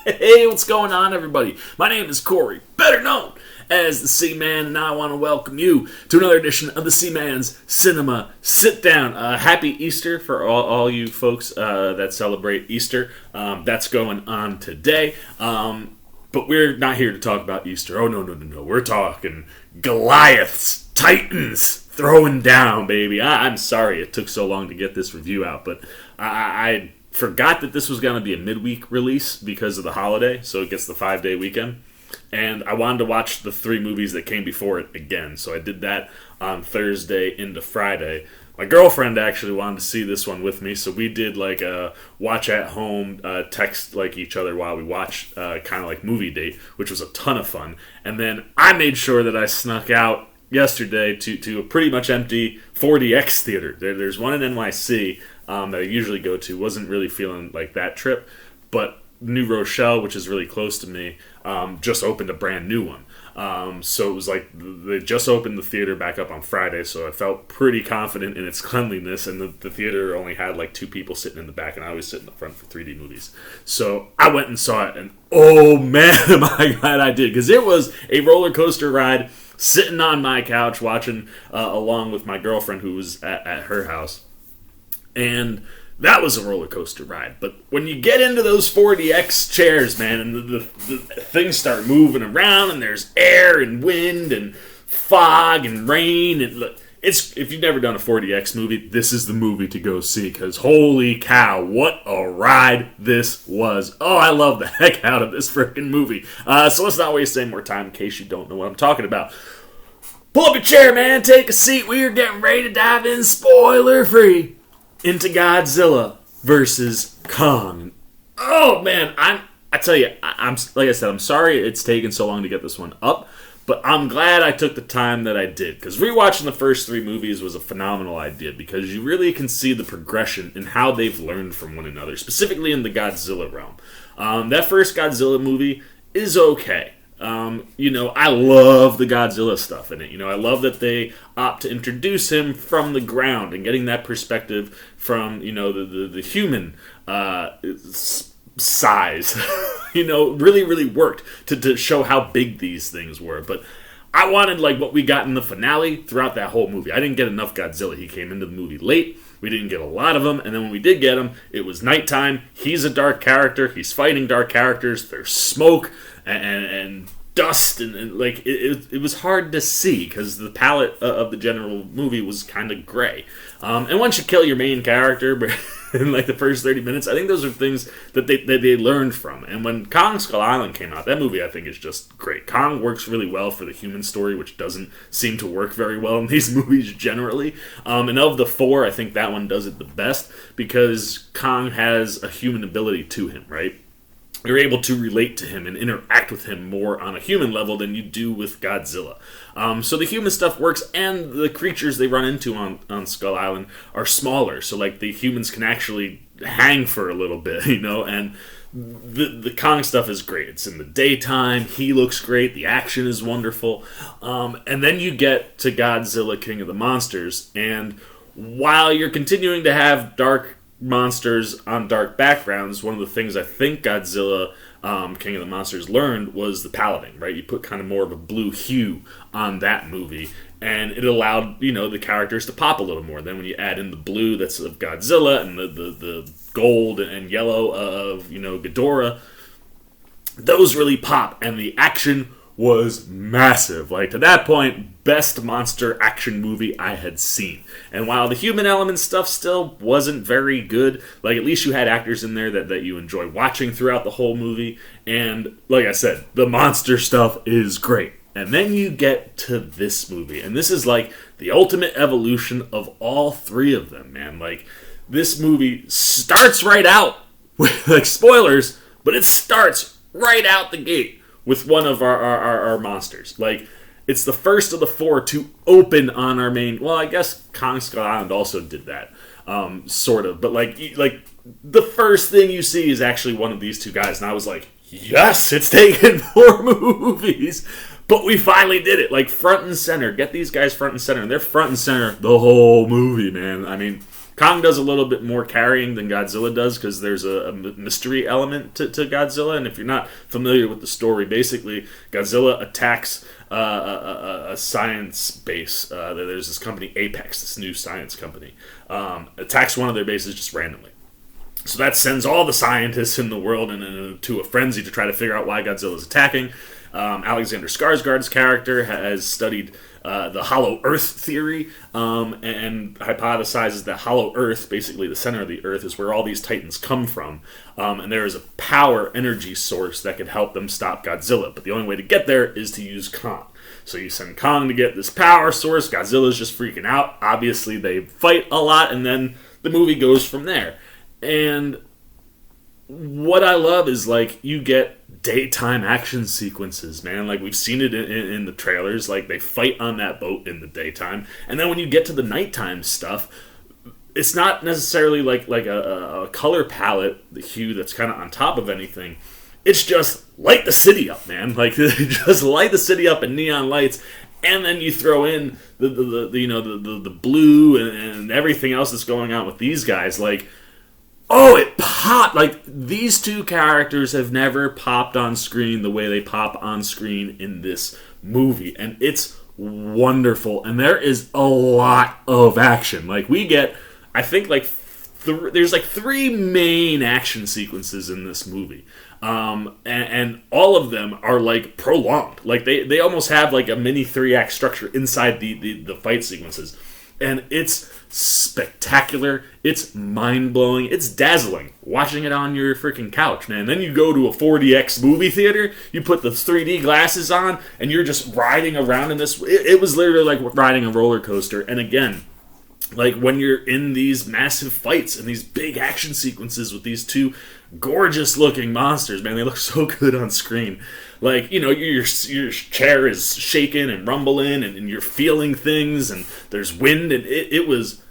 Hey, what's going on, everybody? My name is Corey, better known as the C-Man, and I want to welcome you to another edition of the C-Man's Cinema Sit Down. Happy Easter for all you folks that celebrate Easter. That's going on today. But we're not here to talk about Easter. Oh, no. We're talking Goliaths, Titans, throwing down, baby. I'm sorry it took so long to get this review out, but I forgot that this was going to be a midweek release because of the holiday, so it gets the 5-day weekend. And I wanted to watch the 3 movies that came before it again, so I did that on Thursday into Friday. My girlfriend actually wanted to see this one with me, so we did like a watch at home, text like each other while we watched, kind of like movie date, which was a ton of fun. And then I made sure that I snuck out yesterday to a pretty much empty 4DX theater. There's one in NYC that I usually go to. Wasn't really feeling like that trip, but New Rochelle, which is really close to me, just opened a brand new one. So it was like they just opened the theater back up on Friday, so I felt pretty confident in its cleanliness, and the theater only had like 2 people sitting in the back, and I always sit in the front for 3D movies. So I went and saw it, and oh man, am I glad I did, because it was a roller coaster ride, sitting on my couch watching along with my girlfriend who was at her house. And that was a roller coaster ride. But when you get into those 4DX chairs, man, and the things start moving around, and there's air and wind and fog and rain, and it's, if you've never done a 4DX movie, this is the movie to go see, because holy cow, what a ride this was. Oh, I love the heck out of this freaking movie. So let's not waste any more time in case you don't know what I'm talking about. Pull up your chair, man, take a seat. We are getting ready to dive in, spoiler free, into Godzilla versus Kong. Oh man, I tell you, I'm like I said, I'm sorry it's taken so long to get this one up, but I'm glad I took the time that I did, because rewatching the first 3 movies was a phenomenal idea, because you really can see the progression in how they've learned from one another, specifically in the Godzilla realm. That first Godzilla movie is okay. I love the Godzilla stuff in it. I love that they opt to introduce him from the ground and getting that perspective from, the human size, really worked to show how big these things were. But I wanted like what we got in the finale throughout that whole movie. I didn't get enough Godzilla. He came into the movie late. We didn't get a lot of them, and then when we did get him, it was nighttime. He's a dark character. He's fighting dark characters. There's smoke and dust, and like it was hard to see because the palette of the general movie was kind of gray. And once you kill your main character in like the first 30 minutes, I think those are things that they learned from. And when Kong Skull Island came out, that movie I think is just great. Kong works really well for the human story, which doesn't seem to work very well in these movies generally. And of the 4, I think that one does it the best because Kong has a human ability to him, right? You're able to relate to him and interact with him more on a human level than you do with Godzilla. So the human stuff works, and the creatures they run into on Skull Island are smaller. So like the humans can actually hang for a little bit, and the Kong stuff is great. It's in the daytime. He looks great. The action is wonderful. And then you get to Godzilla King of the Monsters, and while you're continuing to have dark monsters on dark backgrounds, one of the things I think Godzilla King of the Monsters learned was the paletting, right? You put kind of more of a blue hue on that movie, and it allowed, the characters to pop a little more. Then when you add in the blue that's of Godzilla and the gold and yellow of, Ghidorah, those really pop, and the action was massive. Like, to that point, best monster action movie I had seen. And while the human element stuff still wasn't very good, like, at least you had actors in there that you enjoy watching throughout the whole movie. And, like I said, the monster stuff is great. And then you get to this movie, and this is, like, the ultimate evolution of all 3 of them, man. Like, this movie starts right out with, like, spoilers, but it starts right out the gate with one of our monsters. Like, it's the first of the 4 to open on our main... Well, I guess Kong Skull Island also did that, sort of. But, like, the first thing you see is actually one of these 2 guys. And I was like, yes, it's taken 4 movies. But we finally did it. Like, front and center. Get these guys front and center. And they're front and center the whole movie, man. I mean, Kong does a little bit more carrying than Godzilla does because there's a mystery element to Godzilla. And if you're not familiar with the story, basically Godzilla attacks a science base. There's this company, Apex, this new science company, attacks one of their bases just randomly. So that sends all the scientists in the world into a frenzy to try to figure out why Godzilla is attacking. Alexander Skarsgård's character has studied the Hollow Earth theory and hypothesizes that Hollow Earth, basically the center of the Earth, is where all these titans come from. And there is a power energy source that can help them stop Godzilla. But the only way to get there is to use Kong. So you send Kong to get this power source. Godzilla's just freaking out. Obviously, they fight a lot, and then the movie goes from there. And what I love is, like, you get daytime action sequences, man. Like, we've seen it in the trailers. Like, they fight on that boat in the daytime. And then when you get to the nighttime stuff, it's not necessarily like a color palette, the hue that's kind of on top of anything. It's just light the city up, man. Like, just light the city up in neon lights. And then you throw in the blue and everything else that's going on with these guys. Like, oh, it popped! Like, these two characters have never popped on screen the way they pop on screen in this movie. And it's wonderful. And there is a lot of action. Like, we get, I think, like, there's, like, 3 main action sequences in this movie. And all of them are, like, prolonged. Like, they almost have, like, a mini 3-act structure inside the fight sequences. And it's spectacular. It's mind-blowing. It's dazzling. Watching it on your freaking couch, man. Then you go to a 4DX movie theater, you put the 3D glasses on, and you're just riding around in this. It was literally like riding a roller coaster. And again, like, when you're in these massive fights and these big action sequences with these two gorgeous-looking monsters, man, they look so good on screen. Like, you know, your chair is shaking and rumbling, and you're feeling things, and there's wind, and it was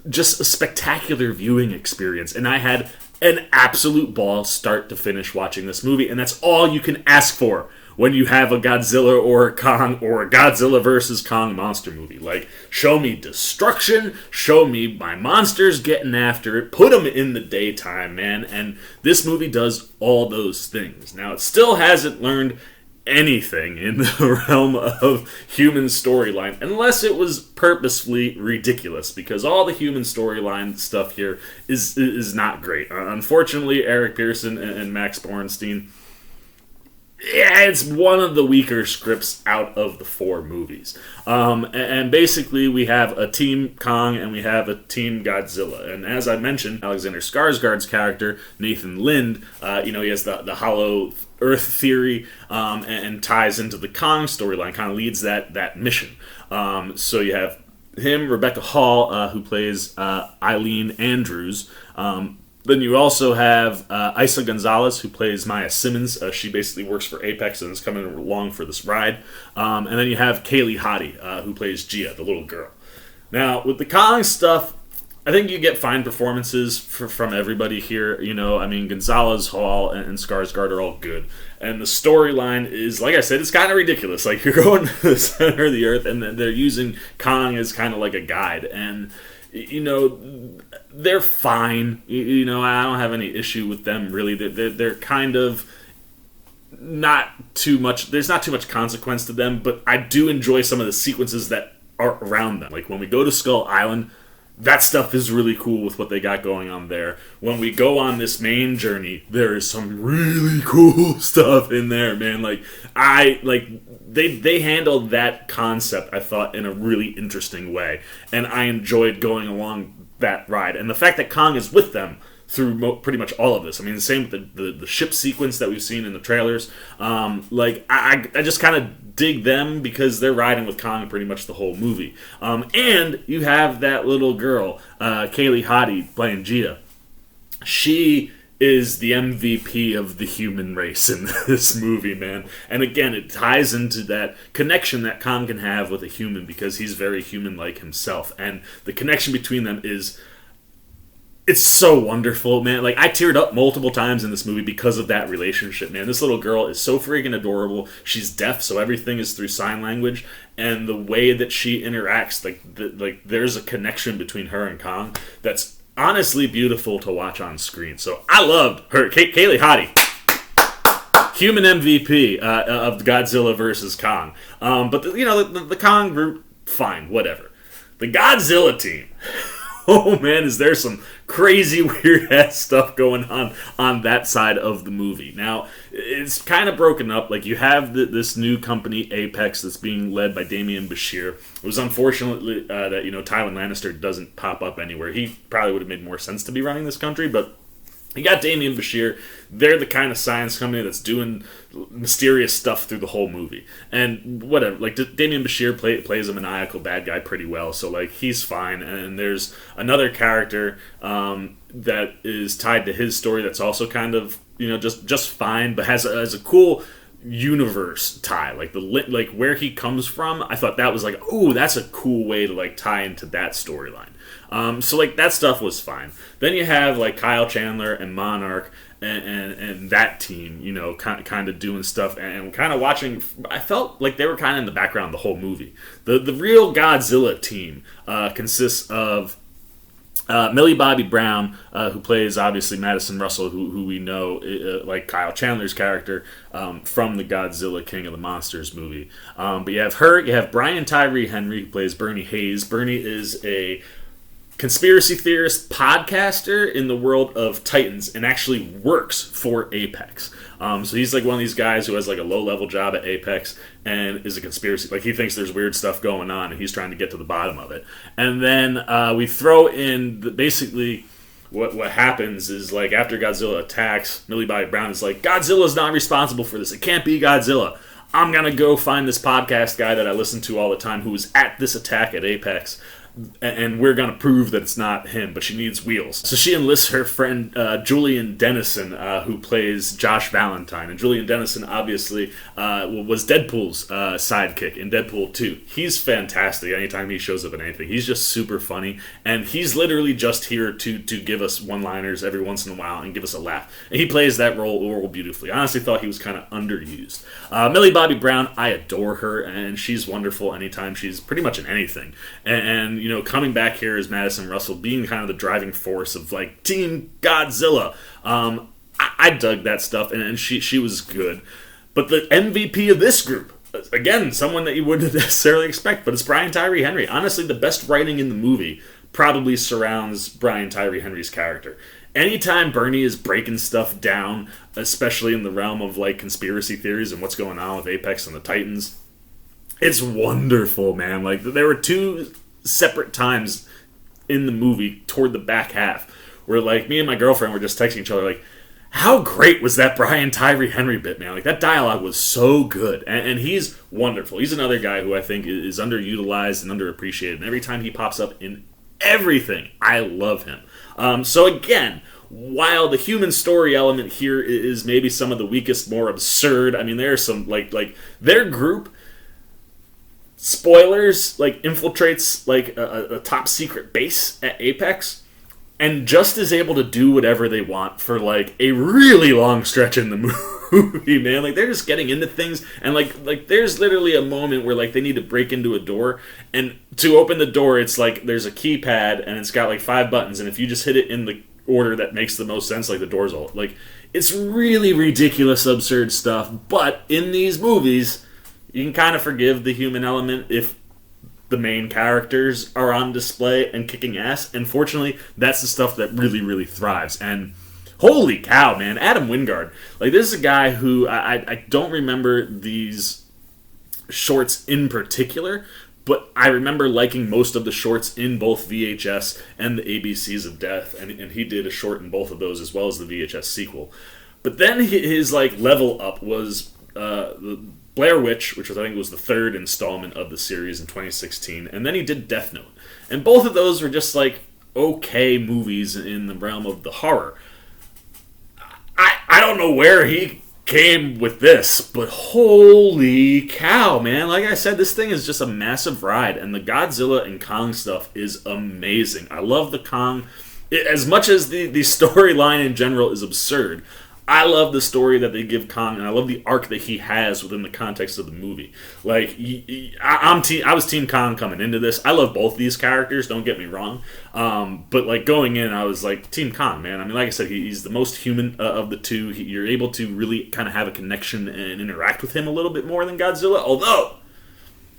just a spectacular viewing experience. And I had an absolute ball start to finish watching this movie, and that's all you can ask for when you have a Godzilla or a Kong or a Godzilla versus Kong monster movie. Like, show me destruction, show me my monsters getting after it, put them in the daytime, man. And this movie does all those things. Now, it still hasn't learned anything in the realm of human storyline, unless it was purposefully ridiculous, because all the human storyline stuff here is not great. Unfortunately, Eric Pearson and Max Borenstein, yeah, it's one of the weaker scripts out of the 4 movies. And basically, we have a Team Kong and we have a Team Godzilla. And as I mentioned, Alexander Skarsgård's character, Nathan Lind, he has the Hollow Earth theory and ties into the Kong storyline, kind of leads that mission. So you have him, Rebecca Hall, who plays Eileen Andrews. Then you also have Isa Gonzalez, who plays Maya Simmons. She basically works for Apex and is coming along for this ride. And then you have Kaylee Hottie, who plays Gia, the little girl. Now, with the Kong stuff, I think you get fine performances from everybody here. You know, I mean, Gonzalez, Hall, and Skarsgård are all good. And the storyline is, like I said, it's kind of ridiculous. Like, you're going to the center of the earth, and they're using Kong as kind of like a guide. And, you know, they're fine. You know, I don't have any issue with them, really. They're kind of not too much. There's not too much consequence to them, but I do enjoy some of the sequences that are around them. Like, when we go to Skull Island, that stuff is really cool with what they got going on there. When we go on this main journey, there is some really cool stuff in there, man. They handled that concept, I thought, in a really interesting way, and I enjoyed going along that ride. And the fact that Kong is with them through pretty much all of this. I mean, the same with the ship sequence that we've seen in the trailers. I just kind of dig them because they're riding with Kong pretty much the whole movie. And you have that little girl, Kaylee Hottie, playing Gia. She is the MVP of the human race in this movie, man. And again, it ties into that connection that Kong can have with a human because he's very human-like himself. And the connection between them is It's so wonderful, man. Like, I teared up multiple times in this movie because of that relationship, man. This little girl is so freaking adorable. She's deaf, so everything is through sign language, and the way that she interacts, like there's a connection between her and Kong that's honestly beautiful to watch on screen. So I loved her. Kaylee Hottie, human MVP of Godzilla versus Kong. But the Kong group, fine, whatever. The Godzilla team. Oh man, is there some crazy weird ass stuff going on that side of the movie. Now, it's kind of broken up. Like, you have this new company, Apex, that's being led by Damian Bashir. It was unfortunately that, Tywin Lannister doesn't pop up anywhere. He probably would have made more sense to be running this country, but you got Damian Bashir. They're the kind of science company that's doing mysterious stuff through the whole movie. And whatever, like, Damian Bashir plays a maniacal bad guy pretty well, so, like, he's fine. And there's another character that is tied to his story that's also kind of, just fine, but has a cool universe tie, like where he comes from. I thought that was like, ooh, that's a cool way to like tie into that storyline. So like that stuff was fine. Then you have like Kyle Chandler and Monarch and that team, kind of doing stuff and kind of watching. I felt like they were kind of in the background the whole movie. The real Godzilla team consists of Millie Bobby Brown, who plays obviously Madison Russell, who we know like Kyle Chandler's character from the Godzilla King of the Monsters movie. But you have her, you have Brian Tyree Henry, who plays Bernie Hayes. Bernie is a conspiracy theorist podcaster in the world of Titans and actually works for Apex. So he's like one of these guys who has like a low-level job at Apex and is a conspiracy. Like, he thinks there's weird stuff going on and he's trying to get to the bottom of it. And then we throw in basically what happens is, like, after Godzilla attacks, Millie Bobby Brown is like, Godzilla's not responsible for this. It can't be Godzilla. I'm going to go find this podcast guy that I listen to all the time who was at this attack at Apex, and we're going to prove that it's not him, but she needs wheels. So she enlists her friend Julian Dennison, who plays Josh Valentine. And Julian Dennison, obviously, was Deadpool's sidekick in Deadpool 2. He's fantastic anytime he shows up in anything. He's just super funny, and he's literally just here to give us one-liners every once in a while and give us a laugh. And he plays that role beautifully. I honestly thought he was kind of underused. Millie Bobby Brown, I adore her, and she's wonderful anytime she's pretty much in anything. And coming back here as Madison Russell, being kind of the driving force of, like, Team Godzilla. I dug that stuff, and she was good. But the MVP of this group, again, someone that you wouldn't necessarily expect, but it's Brian Tyree Henry. Honestly, the best writing in the movie probably surrounds Brian Tyree Henry's character. Anytime Bernie is breaking stuff down, especially in the realm of, like, conspiracy theories and what's going on with Apex and the Titans, it's wonderful, man. Like, there were two separate times in the movie toward the back half where, like, me and my girlfriend were just texting each other like, how great was that Brian Tyree Henry bit, man? Like, that dialogue was so good, and he's wonderful. He's another guy who I think is underutilized and underappreciated, and every time he pops up in everything, I love him. So again, while the human story element here is maybe some of the weakest, more absurd, I mean, there's some like their group, spoilers, like, infiltrates like a top secret base at Apex and just is able to do whatever they want for like a really long stretch in the movie, man. Like, they're just getting into things, and like there's literally a moment where like they need to break into a door, and to open the door it's like there's a keypad and it's got like 5 buttons, and if you just hit it in the order that makes the most sense, like, the doors all, like, it's really ridiculous, absurd stuff. But in these movies, you can kind of forgive the human element if the main characters are on display and kicking ass. And fortunately, that's the stuff that really, really thrives. And holy cow, man, Adam Wingard. Like, this is a guy who I don't remember these shorts in particular, but I remember liking most of the shorts in both VHS and the ABCs of Death. And he did a short in both of those as well as the VHS sequel. But then his like level up was Blair Witch, which I think was the 3rd installment of the series in 2016, and then he did Death Note. And both of those were just, like, okay movies in the realm of the horror. I don't know where he came with this, but holy cow, man. Like I said, this thing is just a massive ride, and the Godzilla and Kong stuff is amazing. I love the Kong. as much as the storyline in general is absurd, I love the story that they give Kong, and I love the arc that he has within the context of the movie. Like, I was Team Kong coming into this. I love both these characters, don't get me wrong. But, like, going in, I was like, Team Kong, man. I mean, like I said, he's the most human of the two. You're able to really kind of have a connection and interact with him a little bit more than Godzilla. Although,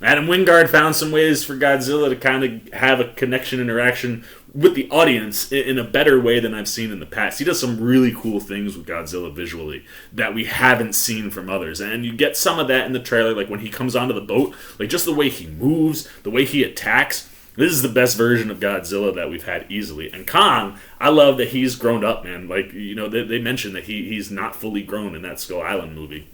Adam Wingard found some ways for Godzilla to kind of have a connection, interaction with the audience in a better way than I've seen in the past. He does some really cool things with Godzilla visually that we haven't seen from others. And you get some of that in the trailer, like when he comes onto the boat, like just the way he moves, the way he attacks. This is the best version of Godzilla that we've had easily. And Kong, I love that he's grown up, man. Like, you know, they mentioned that he's not fully grown in that Skull Island movie.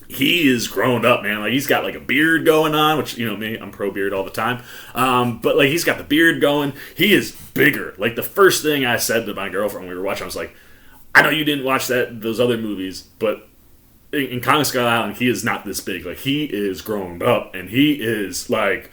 He is grown up, man. Like, he's got like a beard going on, which, you know me, I'm pro beard all the time. But like, he's got the beard going. He is bigger. Like, the first thing I said to my girlfriend when we were watching, I was like, I know you didn't watch those other movies, but in Kong Skull Island, he is not this big. Like, he is grown up, and he is like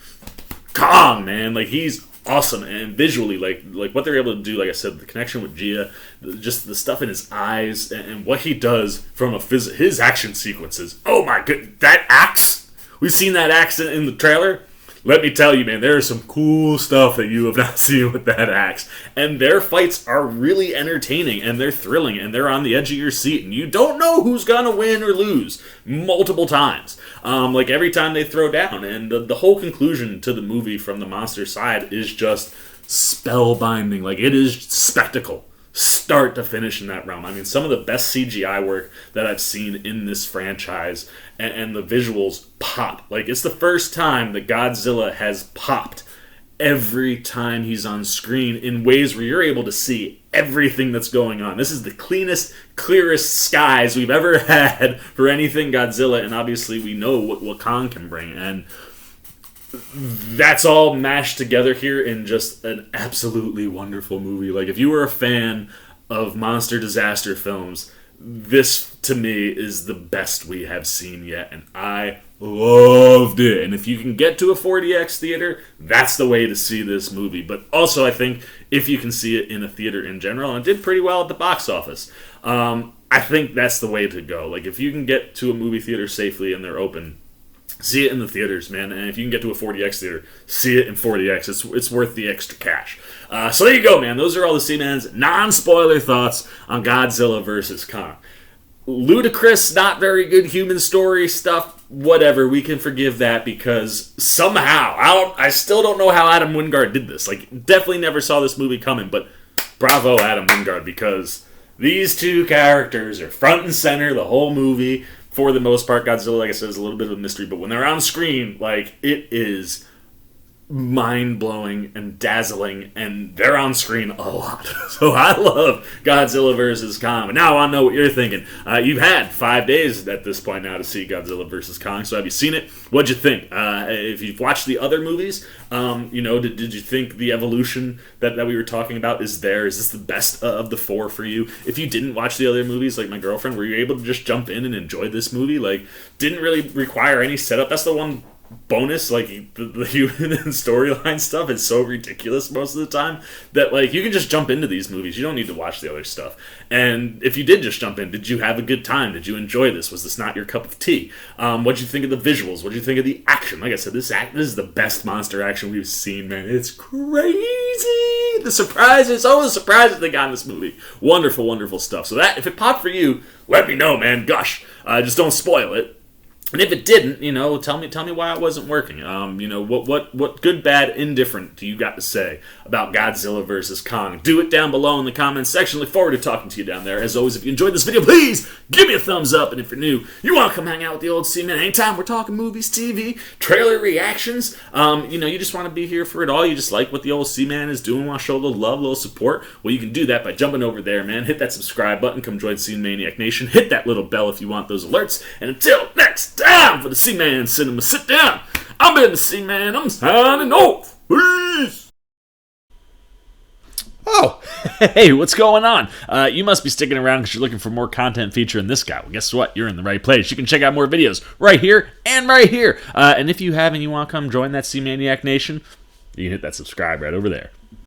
Kong, man. Like, he's awesome, and visually, like what they're able to do, like I said, the connection with Gia, just the stuff in his eyes, and what he does from his action sequences. Oh my good, that axe! We've seen that axe in the trailer. Let me tell you, man, there is some cool stuff that you have not seen with that axe. And their fights are really entertaining, and they're thrilling, and they're on the edge of your seat, and you don't know who's gonna win or lose multiple times. Like, every time they throw down. And the whole conclusion to the movie from the monster side is just spellbinding. Like, it is spectacle. Start to finish in that realm. I mean, some of the best CGI work that I've seen in this franchise, and the visuals pop. Like, it's the first time that Godzilla has popped every time he's on screen in ways where you're able to see everything that's going on. This is the cleanest, clearest skies we've ever had for anything Godzilla, and obviously we know what Kong can bring, and that's all mashed together here in just an absolutely wonderful movie. Like, if you were a fan of monster disaster films, this, to me, is the best we have seen yet, and I loved it. And if you can get to a 4DX theater, that's the way to see this movie. But also, I think, if you can see it in a theater in general, and it did pretty well at the box office, I think that's the way to go. Like, if you can get to a movie theater safely and they're open, see it in the theaters, man. And if you can get to a 4DX theater, see it in 4DX. It's worth the extra cash. So there you go, man. Those are all the C-Man's non-spoiler thoughts on Godzilla vs. Kong. Ludicrous, not very good human story stuff, whatever. We can forgive that because somehow, I still don't know how Adam Wingard did this. Like, definitely never saw this movie coming, but bravo, Adam Wingard, because these two characters are front and center the whole movie. For the most part, Godzilla, like I said, is a little bit of a mystery, but when they're on screen, like, it is mind-blowing and dazzling, and they're on screen a lot. So I love Godzilla vs. Kong. But now I want to know what you're thinking. You've had 5 days at this point now to see Godzilla vs. Kong, so have you seen it? What'd you think? If you've watched the other movies, did you think the evolution that we were talking about is there? Is this the best of the four for you? If you didn't watch the other movies, like my girlfriend, were you able to just jump in and enjoy this movie? Like, didn't really require any setup. That's the one bonus. Like, the human and storyline stuff is so ridiculous most of the time that, like, you can just jump into these movies. You don't need to watch the other stuff. And if you did just jump in, did you have a good time? Did you enjoy this? Was this not your cup of tea? What'd you think of the visuals? What'd you think of the action? Like I said, this is the best monster action we've seen, man. It's crazy. The surprises, all the surprises they got in this movie. Wonderful, wonderful stuff. So that, if it popped for you, let me know, man. Gosh, just don't spoil it. And if it didn't, tell me why it wasn't working. What good, bad, indifferent do you got to say about Godzilla vs. Kong? Do it down below in the comments section. Look forward to talking to you down there. As always, if you enjoyed this video, please give me a thumbs up. And if you're new, you want to come hang out with the old C-Man anytime we're talking movies, TV, trailer reactions, you just want to be here for it all. You just like what the old C-Man is doing, want to show a little love, a little support. Well, you can do that by jumping over there, man. Hit that subscribe button. Come join C-Maniac Nation. Hit that little bell if you want those alerts. And until next time, for the C-Man Cinema Sit Down, I'm in the C-Man. I'm signing off. Peace. Oh, hey, what's going on? You must be sticking around because you're looking for more content featuring this guy. Well, guess what? You're in the right place. You can check out more videos right here and right here. And if you have and you want to come join that C-Maniac Nation, you can hit that subscribe right over there.